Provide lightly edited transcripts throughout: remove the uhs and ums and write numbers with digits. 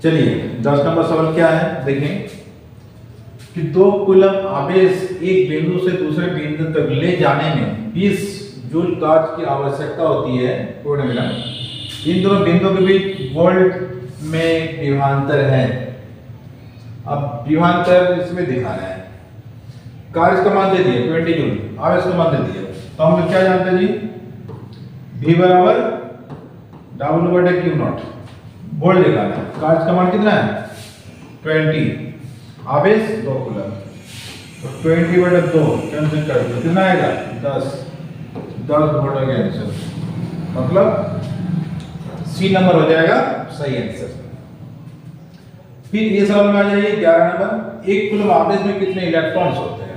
चलिए 10 नंबर सवाल क्या है देखें कि 2 कूलम आवेश एक बिंदु से दूसरे बिंदु तक ले जाने में 20 जूल चार्ज की आवश्यकता होती है। पूर्ण विराम। इन दोनों बिंदुओं के बीच वोल्ट में विभवांतर है। अब विभवांतर इसमें दिखाना है। कार्य का मान दे दिए 20 जूल, आवेश का मान दे दिए, तो हम लोग क्या जानते हैं जी, V बराबर W/Q0 वोल्ट निकालना है। कार्य का मान कितना है 20, आवेश 2 कूलम, तो 20/2 कैंसिल कर दो, कितना आएगा 10 वोल्ट हो गया आंसर, मतलब सी नंबर हो जाएगा सही आंसर। फिर ये सवाल में आ जाइए 11 नंबर, एक कूलम आवेश में कितने इलेक्ट्रॉन्स होते हैं।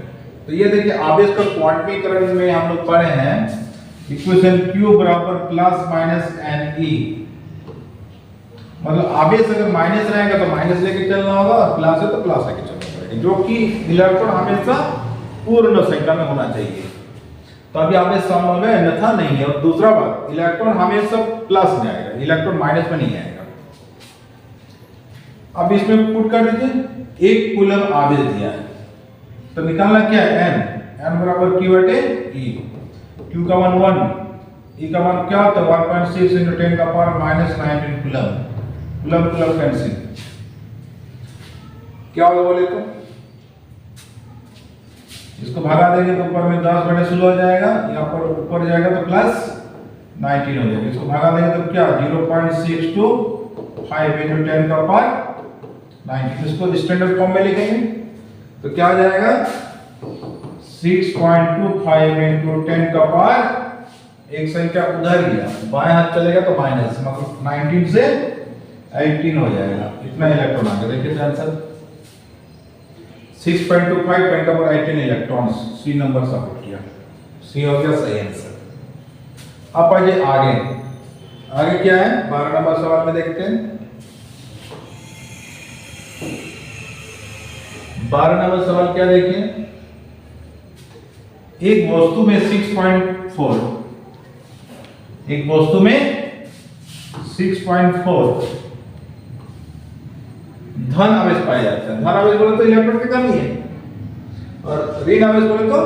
तो ये देखिए आवेश का क्वांटीकरण में हम लोग पढ़े हैं इक्वेशन Q बराबर प्लस माइनस Ne, मतलब आवेश अगर माइनस रहेगा तो माइनस लेके चलना होगा और प्लस है तो प्लस लेके चलना पड़ेगा, जो कि इलेक्ट्रॉन हमेशा पूर्ण संख्या में होना चाहिए, तो अभी आवेश समूह में अन्यथा नहीं है। और दूसरा बात, इलेक्ट्रॉन हमेशा प्लस में आएगा, इलेक्ट्रॉन माइनस में नहीं आएगा। अब इसमें पुट कर दीजिए, एक कूलम आवेश दिया है तो निकालना क्या है n बराबर Q/E, Q का मान 1, E का मान क्या होता है 1.6 × 10⁻⁻⁹ कूलम, कूलम कैंसिल, क्या होगा बोले तो इसको भगा देंगे तो ऊपर में 10/16 हो जाएगा, यहाँ पर ऊपर जाएगा तो प्लस 19 हो जाएगा, इसको भगा देंगे तो क्या 0.625 × 10⁻⁹, इसको स्टैंडर्ड फॉर्म में लिखेंगे तो क्या आ जाएगा 6.25 × 10⁻, एक संख्या उधर गया, बाएं हाथ चलेगा तो माइनस, मतलब 19 से 18 हो जाएगा, इतना इलेक्ट्रॉन आ गया। देखिए answer 6.25 10⁻18 electrons, C number support किया, सी हो गया सही आंसर। अब आइए आगे क्या है 12 नंबर सवाल में देखते हैं। 12 नंबर सवाल क्या देखिए, एक वस्तु में 6.4, एक वस्तु में 6.4 धन आवेश पाया जाता है। धन आवेश बोले तो इलेक्ट्रॉन की कमी है, और ऋण आवेश बोले तो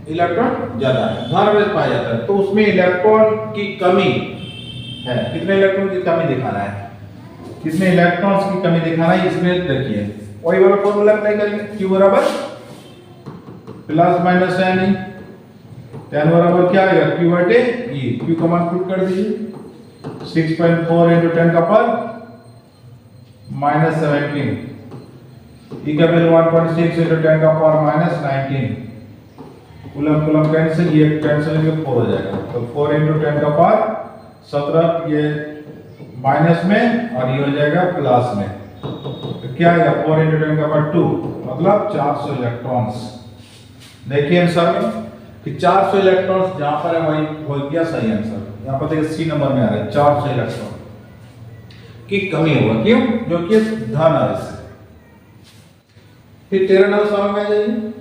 इलेक्ट्रॉन ज्यादा है। धन आवेश पाया जाता है तो उसमें इलेक्ट्रॉन की कमी है, कितने इलेक्ट्रॉन की कमी दिखाना है, कितने इलेक्ट्रॉन्स की कमी दिखाना है, इसमें देखिए वही वाला फॉर्मूला अप्लाई करेंगे, Q बराबर प्लस माइनस Ne, tan बराबर क्या आएगा Q/E, Q का मान पुट कर दीजिए 6.4 × 10⁻⁻17, E का वैल्यू 1.6 × 10⁻⁻19, कूलम कैंसिल, ये कैंसिल के 4 हो जाएगा, तो 4 × 10⁻17 ये माइनस में और ये हो जाएगा प्लस में, तो क्या आएगा 4 × 10⁻2, मतलब 400 इलेक्ट्रॉन्स। देखिए आंसर में कि 400 इलेक्ट्रॉन्स जहां पर है वही हो गया सही आंसर। यहां पर देखिए सी नंबर में आ रहा है 400 इलेक्ट्रॉन की कमी होगा, क्यों, जो कि धन आवेश है। फिर 13 नंबर सवाल में आ जाइए,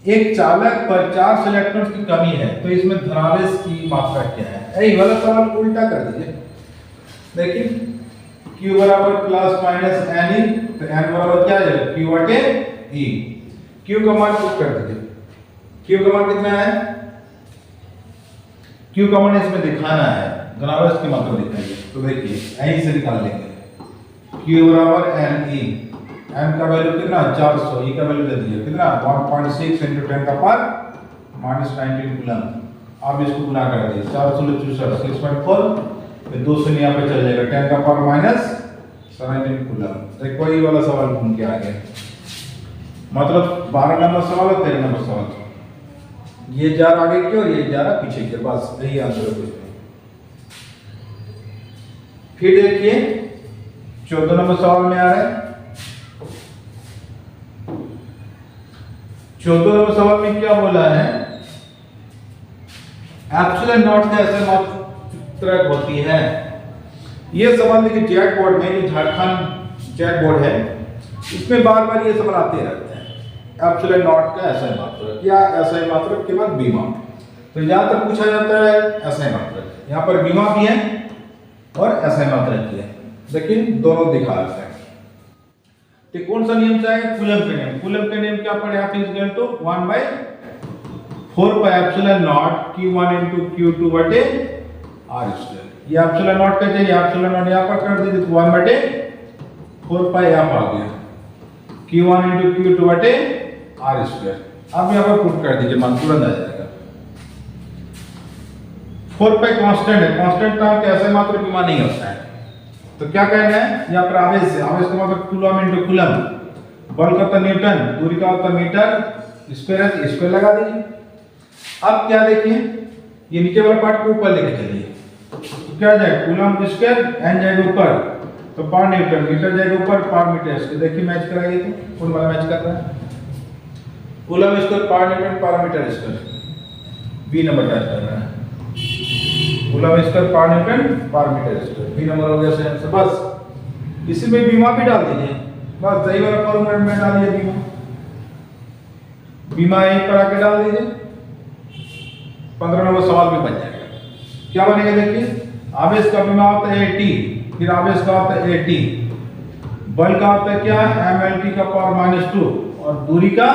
एक चालक पर 400 इलेक्ट्रॉन्स की कमी है तो इसमें धनावेश की मात्रा क्या है। यही वाला सवाल उल्टा कर दीजिए, देखिए Q बराबर प्लस माइनस Ne, तो N बराबर क्या है Q/E, Q का मान पुट कर दीजिए, Q का मान कितना है, Q का मान इसमें दिखाना है, धनावेश की मात्रा दिखाइए, तो देखिए यहीं से निकाल लेंगे, Q बराबर Ne, N का वैल्यू कितना 400, E का वैल्यू दे दिया कितना 1.6 × 10⁻⁻19 कूलम। अब इसको गुना कर दीजिए 400 64 6.4, फिर 200 यहाँ पे चल जाएगा 10⁻⁻17 कूलम। देखो वही वाला सवाल घूम के आ गया, मतलब 12 नंबर सवाल और 13 नंबर सवाल, ये जा रहा आगे की और ये जा रहा पीछे की, बस यही आंसर है कुछ नहीं। फिर देखिए 14 नंबर सवाल में आ रहा है, 14 नंबर सवाल में क्या बोला है, एप्सिलॉन नॉट का ऐसे मात्रक होती है। ये सवाल देखिए जेट बोर्ड में, जो झारखंड जेट बोर्ड है, इसमें बार बार ये सवाल आते रहते हैं, एप्सिलॉन नॉट का ऐसा मात्रक या ऐसा मात्रक के बाद बीमा, तो ज्यादातर पूछा जाता है ऐसा मात्रक। यहाँ पर बीमा भी है और ऐसा मात्रक भी है, देखिए दोनों दिखा रहे हैं। तो कौन सा नियम से आएगा? कूलम के नियम। कूलम के नियम क्या पढ़े आप? Is equal to 1/4 pi epsilon naught Q1 into Q2 बटे R स्क्वायर। ये एप्सिलॉन नॉट का चाहिए, एप्सिलॉन नॉट यहाँ पर कर दीजिए तो 1/4 पाई यहाँ पर आ गया Q1 into Q2 बटे R स्क्वायर। अब यहाँ पर पुट कर दीजिए, मान तुरंत आ जाएगा। 4 पाई कांस्टेंट है, कांस्टेंट का कैसे मात्र विमा नहीं होता है, तो क्या कहना है यहाँ पर? आवेश है, आवेश का मतलब कूलम इनटू कूलम, बल का होता न्यूटन, दूरी का होता मीटर स्क्वायर है, तो स्क्वायर लगा दीजिए। अब क्या देखिए, ये नीचे वाला पार्ट को ऊपर लेके चलिए, तो क्या जाएगा? कूलम स्क्वायर, एन जाएगा ऊपर तो पर न्यूटन, मीटर जाएगा ऊपर पर मीटर स्क्वायर। देखिए मैच कराइए तो कौन वाला मैच कर रहा है? कूलम स्क्वायर पर न्यूटन पर metre square, B number match कर रहा है। कूलम स्क्वायर पर न्यूटन पर मीटर स्क्वायर, बी नंबर हो गया सही आंसर। बस इसी में बीमा भी डाल दीजिए, बस सही वाला फॉर्मूला में डालिए बीमा, बीमा यहीं पर आके डाल दीजिए, 15 नंबर सवाल भी बन जाएगा। क्या बनेगा देखिए, आवेश का बीमा होता है AT, फिर आवेश का होता है AT, बल का होता है क्या? mLT का पावर -2 और दूरी का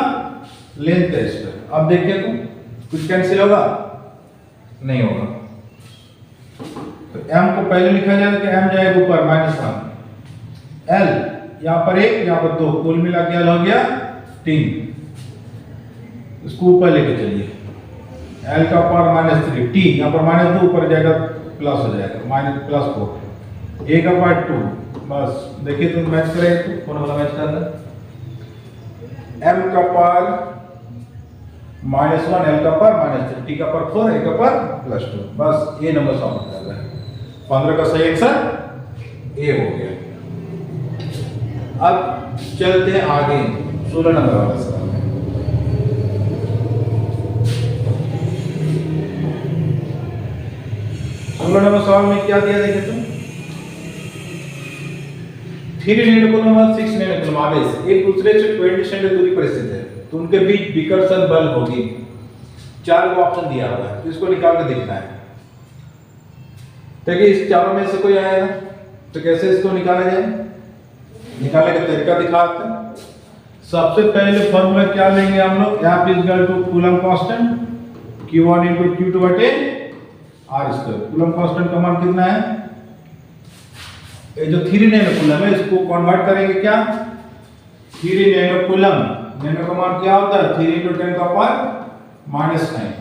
लेंथ है स्क्वायर। अब देखिए तो कुछ कैंसिल होगा? नहीं होगा। तो m को पहले लिखा जाए कि m जाएगा ऊपर -1, l यहाँ पर 1 यहाँ पर 2, कुल मिला के l हो गया 3, इसको ऊपर लेके चलिए, l का पावर -3, t यहाँ पर -2 ऊपर जाएगा प्लस हो जाएगा +4, a का पावर 2। बस देखिए तुम मैच करें तो कौन वाला मैच करना है? m का पावर -1, l का पावर -3, t का पावर 4, a का पावर +2। बस ये नंबर सॉल्व कर रहा है। 15 का सही आंसर ए हो गया। अब चलते हैं आगे 16 नंबर वाला सवाल में। 16 नंबर सवाल में क्या दिया देखिए तुम, 3 नैनोकूलम और 6 नैनोकूलम आवेश एक दूसरे से 20 सेंटीमीटर दूरी पर स्थित है, तो उनके बीच विकर्षण बल होगी। 4 को ऑप्शन दिया हुआ है, तो इसको निकाल के देखना है। देखिए इस चारों में से कोई आएगा तो कैसे इसको निकाला जाए, निकालने का तरीका दिखाते हैं। सबसे पहले फॉर्मूला क्या लेंगे हम लोग, F is equal to coulomb constant Q1 into Q2 बटे R स्क्वायर। कूलम कांस्टेंट का मान कितना है? ये जो 3 नैनोकूलम है इसको कन्वर्ट करेंगे क्या? 3 नैनोकूलम, नैनो का मान क्या होता है? 3 into 10 का पावर -9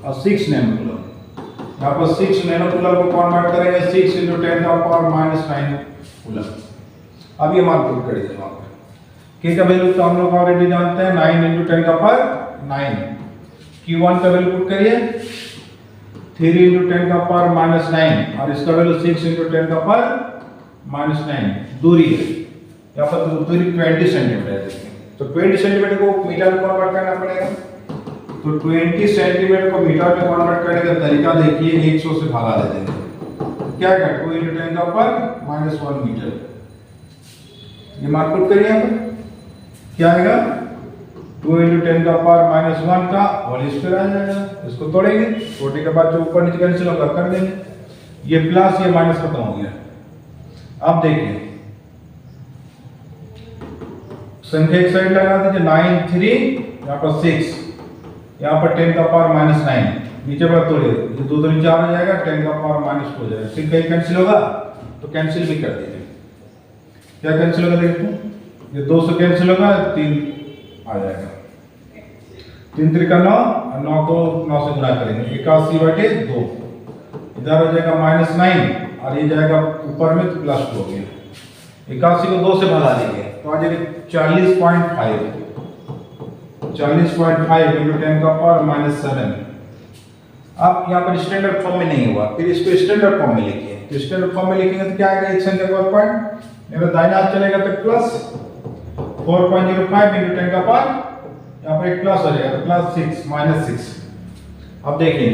और 6 नैनोकूलम, यहाँ पर 6 नैनोकूलम को कन्वर्ट करेंगे 6 into 10 का पावर -9 कूलम। अब ये मान पुट कर दीजिए वहां पर, k का वैल्यू तो हम लोग ऑलरेडी जानते हैं 9 into 10 का पावर 9, Q1 का वैल्यू पुट करिए 3 into 10 का पावर -9 और इसका वैल्यू 6 into 10 का पावर -9। दूरी है यहाँ पर, दूरी 20 सेंटीमीटर है, तो 20 सेंटीमीटर को मीटर में कन्वर्ट करना पड़ेगा। तो 20 सेंटीमीटर को मीटर में कन्वर्ट करने का तरीका देखिए, 100 से भागा दे देंगे, क्या क्या 2 into 10 का पावर -1 मीटर। ये मान पुट करिए यहाँ पर, क्या आएगा? 2 into 10 का पावर -1 का होल स्क्वायर आ जाएगा। इसको तोड़ेंगे, तोड़ने के बाद जो ऊपर नीचे कैंसिल होगा कर देंगे, ये प्लस ये माइनस खत्म हो गया। अब देखिए संख्या एक साइड लगा दीजिए, 9 3 यहाँ पर 6, यहाँ पर 10 का पावर -9, नीचे पर तोड़िए, ये 2 3 4 हो जाएगा, 10 का पावर -2 हो जाएगा। ठीक है, कैंसिल होगा तो कैंसिल भी कर दीजिए। क्या कैंसिल होगा देखते, ये 2 से कैंसिल होगा, 3 आ जाएगा, 3 3 का 9 और 9 को 9 से गुणा करेंगे, 81/2, इधर हो जाएगा -9 और ये जाएगा ऊपर में तो +2 हो गया। 81 को 2 से भगा देंगे तो आ जाएगा 40.5 into 10 का पावर -7। अब यहाँ पर स्टैंडर्ड फॉर्म में नहीं हुआ, फिर इसको स्टैंडर्ड फॉर्म में लिखिए। तो स्टैंडर्ड फॉर्म में लिखेंगे तो क्या आएगा, एक संख्या का पॉइंट मेरा दाहिना हाथ चलेगा तो प्लस 4.05 into 10 का पावर, यहाँ पर एक प्लस हो जाएगा तो +6 -6। अब देखिए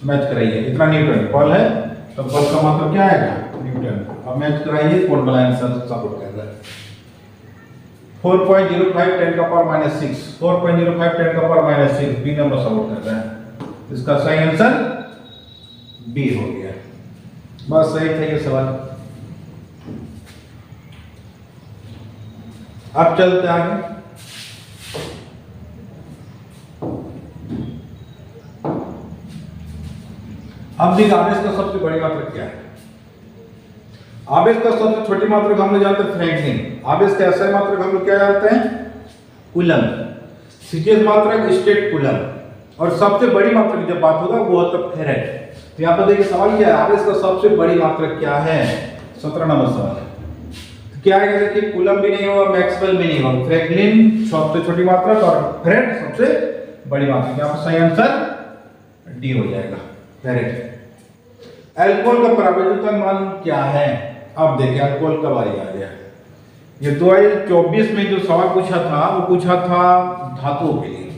मैच कराइए, इतना न्यूटन बल है तो बल का मतलब क्या आएगा? न्यूटन। अब मैच कराइए कौन वाला आंसर सपोर्ट कर रहा है? 4.05 10 का पावर -6, 4.05 10 का पावर -6, बी नंबर सपोर्ट कर रहा है। इसका सही आंसर बी हो गया। बस सही था ये सवाल। अब चलते आगे। अब देखिए आवेश का सबसे बड़ी मात्रक क्या है। आवेश का सबसे छोटी मात्रक हम लोग जानते हैं फ्रैंकलिन। आवेश का ऐसा मात्रक हम लोग क्या जानते हैं, कूलम। सीजीएस मात्रक स्टेट कूलम। और सबसे बड़ी मात्रक जब बात होगा वो होता है फेरेड। तो यहाँ पर देखिए सवाल क्या है, आवेश का सबसे बड़ी मात्रक क्या है, 17 नंबर सवाल है। तो क्या है, देखिए कूलम भी नहीं होगा, मैक्सवेल भी नहीं होगा, फ्रैंकलिन सबसे छोटी मात्रक और फेरेड सबसे बड़ी मात्रक। यहाँ पर सही आंसर डी हो जाएगा, फेरेड। अल्कोहल का प्रायोगिक मान क्या है। अब देखिए अल्कोहल का बारी आ गया। ये 2024 में जो सवाल पूछा था वो पूछा था धातुओं के लिए।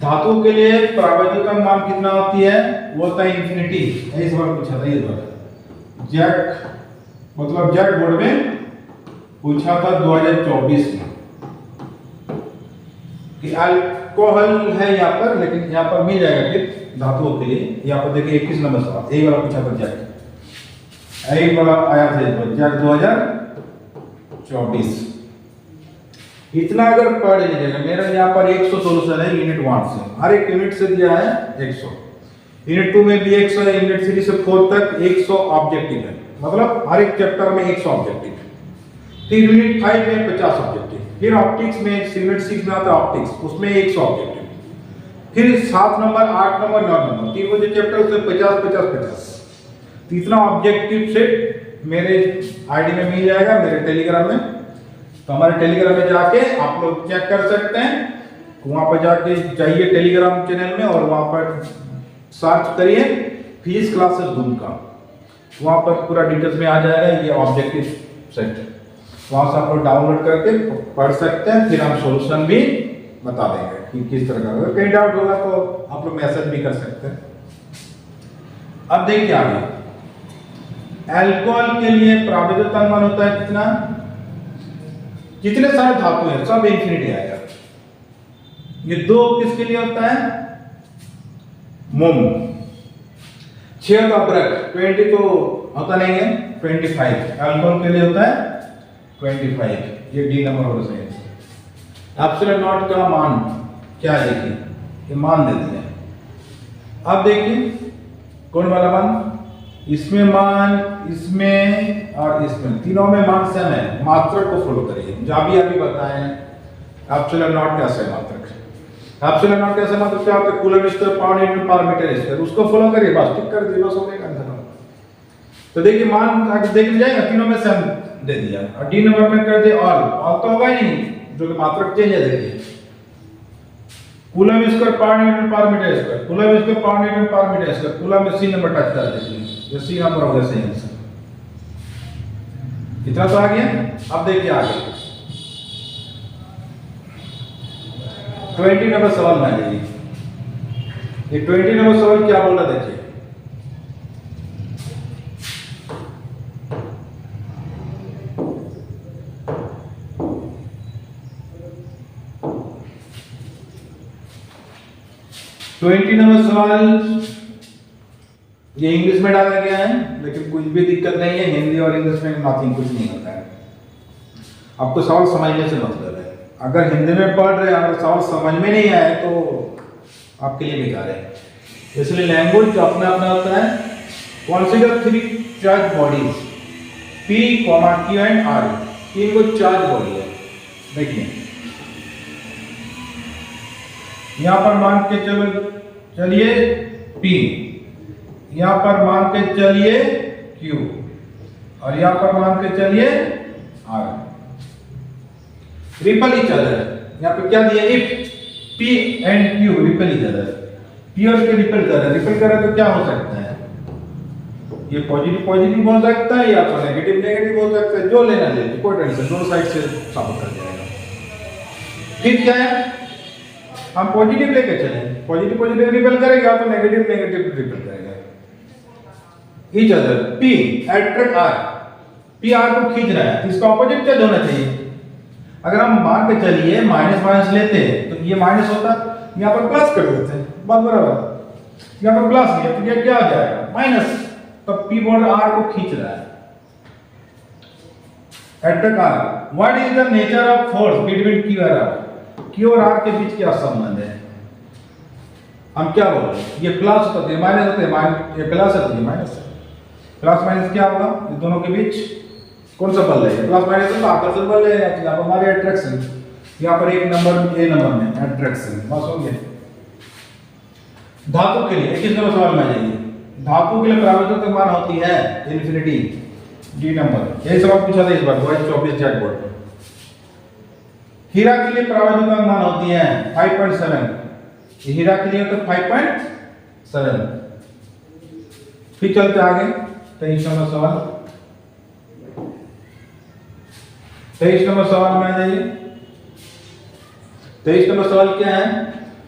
धातु के लिए प्रायोगिक मान कितना होती है, वो होता है इंफिनिटी। यही सवाल पूछा था, ये बार जैक मतलब जैक बोर्ड में पूछा था 2024 में कि अल्कोहल है यहाँ पर, लेकिन यहाँ पर मिल जाएगा फिर धातुओं के लिए। यहाँ पर देखिए 21 नंबर सवाल यही वाला पूछा था जैक, यही वाला आया था जैक 2024। इतना अगर पढ़ लीजिएगा, मेरा यहाँ पर 100 सोल्यूशन है यूनिट 1 से, हर एक यूनिट से दिया है 100। यूनिट 2 में भी 100 है, यूनिट 3 से 4 तक 100 ऑब्जेक्टिव है, मतलब हर एक चैप्टर में 100 ऑब्जेक्टिव। फिर यूनिट 5 में 50 ऑब्जेक्टिव। फिर ऑप्टिक्स में यूनिट 6 में आता है ऑप्टिक्स, उसमें 100 ऑब्जेक्टिव। फिर 7 नंबर 8 नंबर 9 नंबर तीन जो चैप्टर उसमें 50 50 50। तो इतना ऑब्जेक्टिव सेट मेरे आईडी में मिल जाएगा, मेरे टेलीग्राम में। तो हमारे टेलीग्राम में जाके आप लोग चेक कर सकते हैं, वहां पर जाके जाइए टेलीग्राम चैनल में और वहां पर सर्च करिए फिजिक्स क्लासेस धूम का, वहां पर पूरा डिटेल्स में आ जाएगा ये ऑब्जेक्टिव सेट। वहां से आप लोग डाउनलोड करके पढ़ सकते हैं, फिर हम सॉल्यूशन भी बता देंगे कि किस तरह का। अगर कहीं डाउट होगा तो आप लोग मैसेज भी कर सकते हैं। अब देखिए आगे, अल्कोहल के लिए प्रायोगिक मान होता है कितना, जितने सारे धातु हैं सब इंफिनिटी आएगा। ये 2 किसके लिए होता है, मोम। 6 का ब्रक 20 तो होता नहीं है, 25 अल्कोहल के लिए होता है 25। ये डी नंबर होगा सही। एप्सिलॉन नॉट का मान क्या है, देखिए ये मान दे दिया। अब देखिए कौन वाला मान, इसमें मान, इसमें और इसमें, तीनों में मान सेम है। मात्रक को फॉलो करिए, जो अभी बताए हैं। एप्सिलॉन नॉट कैसे मात्रक, एप्सिलॉन नॉट कैसे मात्रक क्या होता है, कूलम स्क्वायर पावर न्यूटन पर मीटर स्क्वायर, उसको फॉलो करिए, बस टिक कर दिए, बस हो गया आंसर। तो देखिए मान आगे देख जाएगा, तीनों में सेम दे दिया। और डी नंबर में कर दिए ऑल तो होगा ही नहीं, जो कि मात्रक चेंज है। देखिए कूलम स्क्वायर पावर न्यूटन पर metre square, coulomb square power newton पर मीटर स्क्वायर, कूलम में सी नंबर टच कर दीजिए, ये सी नंबर हो गया सही आंसर। इतना तो आ गया। अब देखिए आगे 20 नंबर सवाल में आ जाइए। ये 20 नंबर सवाल क्या बोल रहा देखिए, ट्वेंटी नंबर सवाल ये इंग्लिश में डाला गया है, लेकिन कुछ भी दिक्कत नहीं है, हिंदी और इंग्लिश में नथिंग, कुछ नहीं होता है। आपको सवाल समझने से मतलब है। अगर हिंदी में पढ़ रहे हैं, अगर सवाल समझ में नहीं आए तो आपके लिए बेकार है। इसलिए लैंग्वेज अपना अपना होता है। Consider 3 charge bodies P, Q and R। तीन को चार्ज बॉडी है। देखिए यहां पर मान के चलिए P, यहां पर मान के चलिए Q और यहां पर मान के चलिए R। रिपल ईच अदर, यहां पे क्या दिया, if P and Q ripple each other, P और Q रिपल कर रहा है, रिपल कर रहा है तो क्या हो सकता है, ये पॉजिटिव पॉजिटिव हो सकता है या तो नेगेटिव नेगेटिव हो सकता है, जो लेना ले, कोई टेंशन, दोनों साइड से साबित कर जाएगा। फिर क्या है, हम पॉजिटिव लेके चले, पॉजिटिव पॉजिटिव रिपल करेगा तो नेगेटिव नेगेटिव रिपल करेगा। Each other P attract R, P R को खींच रहा है, इसका ऑपोजिट क्या होना चाहिए। अगर हम मान के चलिए माइनस माइनस लेते तो ये माइनस होता, यहाँ पर प्लस कर देते हैं, बात बराबर। यहाँ पर प्लस लिया तो ये क्या आ जाएगा माइनस, तो P बॉन्ड R को खींच रहा है। At the car what is the nature of force between Q और R? Q और R के बीच क्या संबंध है? हम क्या बोल रहे हैं? ये प्लस होते हैं माइनस होते हैं, ये प्लस होते हैं माइनस है। प्लस माइनस क्या होगा? ये दोनों के बीच कौन सा बल है? प्लस माइनस तो आकर्षण बल है, यहाँ पर हमारे अट्रैक्शन, यहाँ पर एक नंबर ए नंबर में अट्रैक्शन बस हो गया। धातु के लिए 21 नंबर सवाल में आ जाइए। धातु के लिए परावर्तक मान होती है इन्फिनिटी, डी नंबर। यही सवाल पूछा था इस बार 2024 जैक बोर्ड में। हीरा के लिए परावर्तक मान होती है 5.7, हीरा के लिए तो 5.7। फिर चलते आगे 23 नंबर सवाल। 23 नंबर सवाल में आ जाइए। 23 नंबर सवाल क्या है?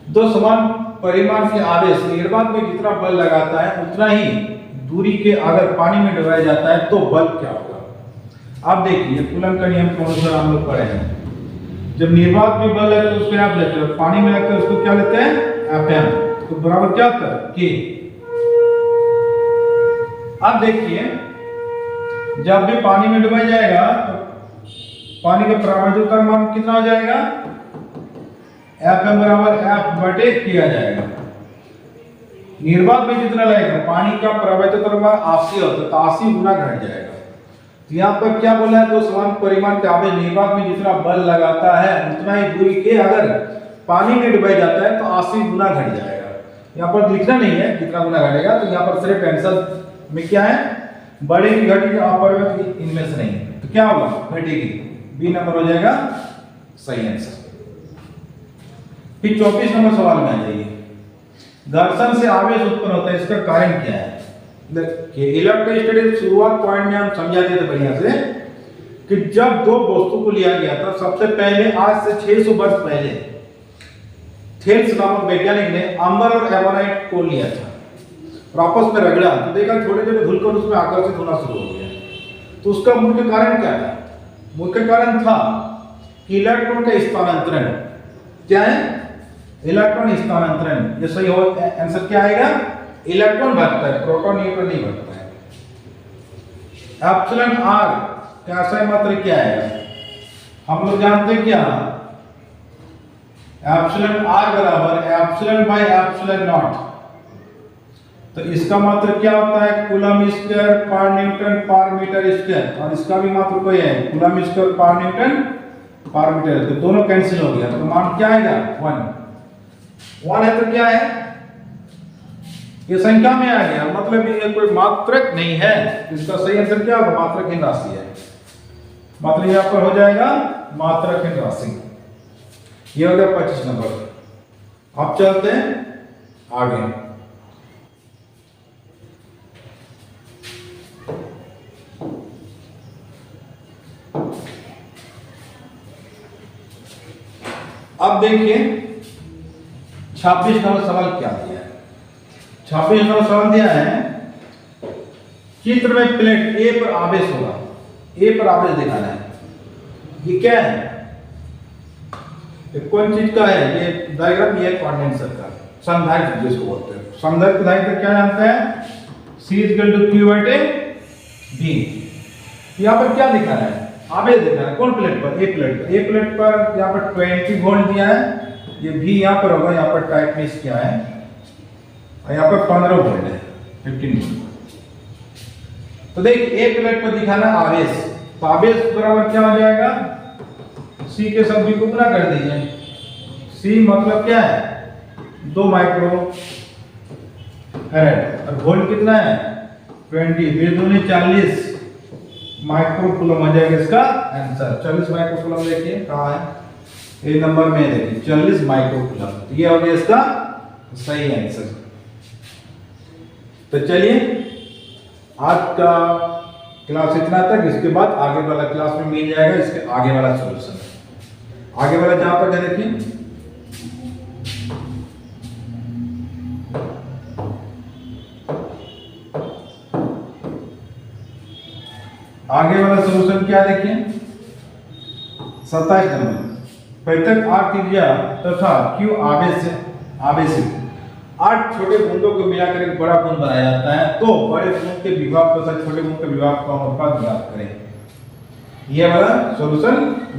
दो समान परिमाण के आवेश निर्वात में जितना बल लगाता है उतना ही दूरी के अगर पानी में डुबाया जाता है तो बल क्या होगा? आप देखिए कूलम का नियम कौन सा हम लोग पढ़े हैं। जब निर्वात में बल है तो उसको आप लेते हैं, पानी में लगता है उसको क्या लेते हैं? Fm। तो बराबर क्या होता है? K। अब देखिए जब भी पानी में डुबाया जाएगा तो पानी का परावर्तक मान कितना हो जाएगा? Fm बराबर F बटे किया जाएगा। निर्वात में जितना लगेगा पानी का परावर्तक मान 80 होता है तो 80 गुना घट जाएगा। तो यहाँ पर क्या बोला है? दो समान परिमाण के आवेश निर्वात में जितना बल लगाता है उतना ही दूरी के अगर पानी में डुबाया जाता है तो 80 गुना घट जाएगा। यहाँ पर लिखना नहीं है कितना गुना घटेगा, तो यहाँ पर सिर्फ आंसर में क्या है? बढ़ेगी घटेगी, अपरिवर्तित इनमें से नहीं। तो क्या होगा? घटेगी, बी नंबर हो जाएगा सही आंसर। फिर 24 नंबर सवाल में आ जाइए। घर्षण से आवेश उत्पन्न होता है, इसका कारण क्या है? देखिए इलेक्ट्रोस्टैटिक शुरुआत पॉइंट में हम समझा दिए थे बढ़िया से कि जब दो वस्तु को लिया गया था सबसे पहले आज से 600 वर्ष पहले थेल्स नामक वैज्ञानिक ने अंबर और एवोनाइट को लिया था और आपस में रगड़ा तो देखा छोटे छोटे धूलकण उसमें आकर्षित होना शुरू हो गया। तो उसका मुख्य कारण क्या था? मुख्य कारण था कि इलेक्ट्रॉन का स्थानांतरण। क्या है? इलेक्ट्रॉन स्थानांतरण। ये सही हो, आंसर क्या आएगा? इलेक्ट्रॉन भरता है, प्रोटॉन न्यूट्रॉन नहीं भरता है। एप्सिलॉन आर का सही मात्रा क्या है? हम लोग जानते हैं क्या? एप्सिलॉन आर बराबर एप्सिलॉन बाय एप्सिलॉन नॉट। तो इसका मात्रा क्या होता है? कूलम स्क्वायर पर न्यूटन पर मीटर स्क्वायर, और इसका भी मात्रा कोई है कूलम स्क्वायर पर न्यूटन पर मीटर। तो दोनों कैंसिल हो गया तो मान क्या आएगा? 1 है तो क्या है? ये संख्या में आ गया, मतलब ये कोई मात्रक नहीं है। इसका सही आंसर क्या होगा? मात्रकहीन राशि है। मात्र यहाँ पर हो जाएगा मात्रकहीन राशि। ये हो गया 25 नंबर। अब चलते हैं आगे। अब देखिए 26 नंबर सवाल क्या दिया है। 26 नंबर सवाल दिया है चित्र में प्लेट ए पर आवेश होगा, ए पर आवेश दिखाना है। ये क्या है? ये कौन चीज का है? ये डायग्राम, ये कंडेंसर का संधारित्र जिसको बोलते हैं। संधारित्र क्या जानते हैं? C = Q/B। यहाँ पर क्या दिखाना है? आवेश दिखाना है। कौन प्लेट पर? ए प्लेट पर। ए प्लेट पर यहाँ पर 20 वोल्ट दिया है, ये भी यहाँ पर होगा, यहाँ पर टाइप मिस किया है, और यहाँ पर 15 वोल्ट है, 15 वोल्ट। तो देख ए प्लेट पर दिखाना आवेश, तो आवेश बराबर क्या हो जाएगा? C के सब भी को गुना कर दीजिए। C मतलब क्या है? 2 माइक्रो फैराड, और वोल्ट कितना है? 20, 2 दूनी 40 माइक्रो कूलम हो जाएगा इसका आंसर। 40 माइक्रो कूलम देखिए कहाँ है? ए नंबर में देखिए 40 माइक्रो कूलम। तो ये हो गया इसका सही आंसर। तो चलिए आज का क्लास इतना तक। इसके बाद आगे वाला क्लास में मिल जाएगा इसके आगे वाला सॉल्यूशन। आगे वाला जहां तक है देखिए आगे वाला सॉल्यूशन क्या देखिए 27 नंबर। प्रत्येक 8 त्रिज्या तथा Q आवेशित 8 छोटे बूंदों को मिलाकर एक बड़ा बूंद बनाया जाता है, तो बड़े बूंद के विभव तथा छोटे बूंद के विभव का अनुपात ज्ञात करें। ये वाला सॉल्यूशन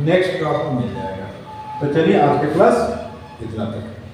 नेक्स्ट क्लास में मिल जाएगा। तो चलिए आज के क्लास इतना तक।